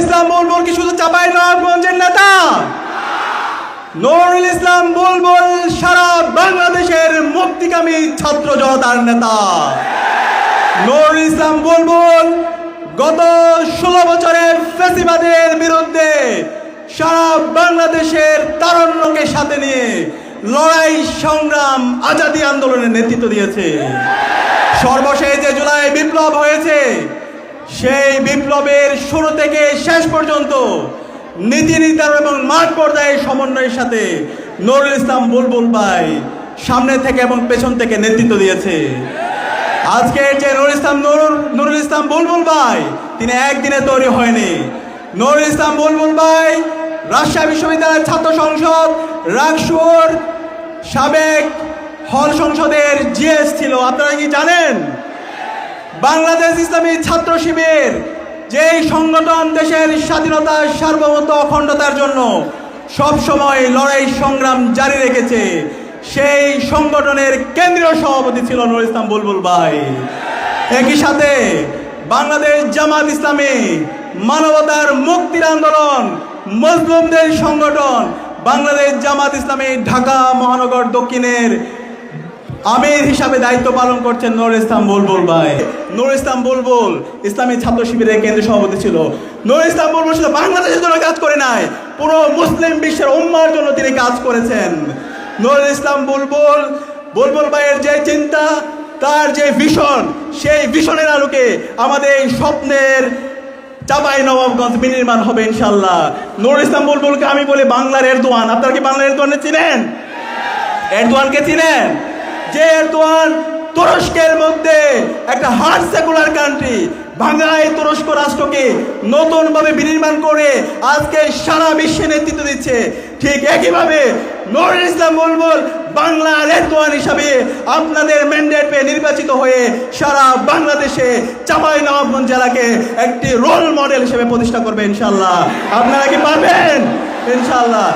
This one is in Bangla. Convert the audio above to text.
ইসলাম বুলবুল কি শুধু চাঁপাইনবাবগঞ্জের নেতা? নুরুল ইসলাম বুলবুল সারা বাংলাদেশের মুক্তিকামী ছাত্র জনতার নেতা। নুরুল ইসলাম বুলবুল গত 16 বছরের ফ্যাসিবাদের বিরুদ্ধে সারা বাংলাদেশের তারুণ্যকে সাথে নিয়ে লড়াই সংগ্রাম আজাদী আন্দোলনের নেতৃত্ব দিয়েছে। সর্বশেষ যে জুলাই বিপ্লব হয়েছে, সেই বিপ্লবের শুরু থেকে শেষ পর্যন্ত নীতি নির্ধারণ এবং মাঠ পর্যায়ের সমন্বয়ের সাথে নুরুল ইসলাম বুলবুল ভাই সামনে থেকে এবং পেছন থেকে নেতৃত্ব দিয়েছে। আজকে যে নুরুল ইসলাম বুলবুল ভাই, তিনি একদিনে তৈরি হয়নি। নুরুল ইসলাম বুলবুল ভাই রাজশাহী বিশ্ববিদ্যালয়ের ছাত্র সংসদ রাকসুর সাবেক হল সংসদের জিএস ছিল। আপনারা কি জানেন? বাংলাদেশ ইসলামী ছাত্র শিবির যেই সংগঠন দেশের স্বাধীনতা সার্বভৌমত্ব অখণ্ডতার জন্য সব সময় লড়াই সংগ্রাম জারি রেখেছে, সেই সংগঠনের কেন্দ্রীয় সভাপতি ছিল নুরুল ইসলাম বুলবুল ভাই। একই সাথে বাংলাদেশ জামাত ইসলামী মানবতার মুক্তির আন্দোলন মজলুমদের সংগঠন বাংলাদেশ জামাত ইসলামী ঢাকা মহানগর দক্ষিণের আমির হিসাবে দায়িত্ব পালন করছেন নুরুল ইসলাম বুলবুল ভাই। নুরুল ইসলাম বুলবুল ইসলামী ছাত্র শিবিরের কেন্দ্রীয় সভাপতি ছিল। নুরুল ইসলাম বুলবুল শুধু বাংলাদেশের জন্য কাজ করে নাই, পুরো মুসলিম বিশ্বের উম্মার জন্য তিনি কাজ করেছেন। নুরুল ইসলাম বুলবুল ভাইয়ের যে চিন্তা, তার যে ভিশন, সেই ভিশনের আলোকে আমাদের এই স্বপ্নের চাঁপাইনবাবগঞ্জ বিনির্মাণ হবে ইনশাল্লাহ। নুরুল ইসলাম বুলবুলকে আমি বলি বাংলার এরদোয়ান। আপনারা কি বাংলার এরদোয়ানকে চিনেন? এরদোয়ানকে চিনেন? যে এরদোয়ান তুরস্কের মধ্যে একটা হার্ড সেকুলার কান্ট্রি, ভাঙায় তুরস্ক রাষ্ট্রকে নতুনভাবে বিনির্মাণ করে আজকে সারা বিশ্বে নেতৃত্ব দিচ্ছে, ঠিক একইভাবে নুরুল ইসলাম বুলবুল বাংলার এরদোয়ান হিসাবে আপনাদের ম্যান্ডেট পেয়ে নির্বাচিত হয়ে সারা বাংলাদেশে চাঁপাইনবাবগঞ্জ জেলাকে একটি রোল মডেল হিসেবে প্রতিষ্ঠা করবে ইনশাল্লাহ। আপনারা কি পারবেন? ইনশাল্লাহ।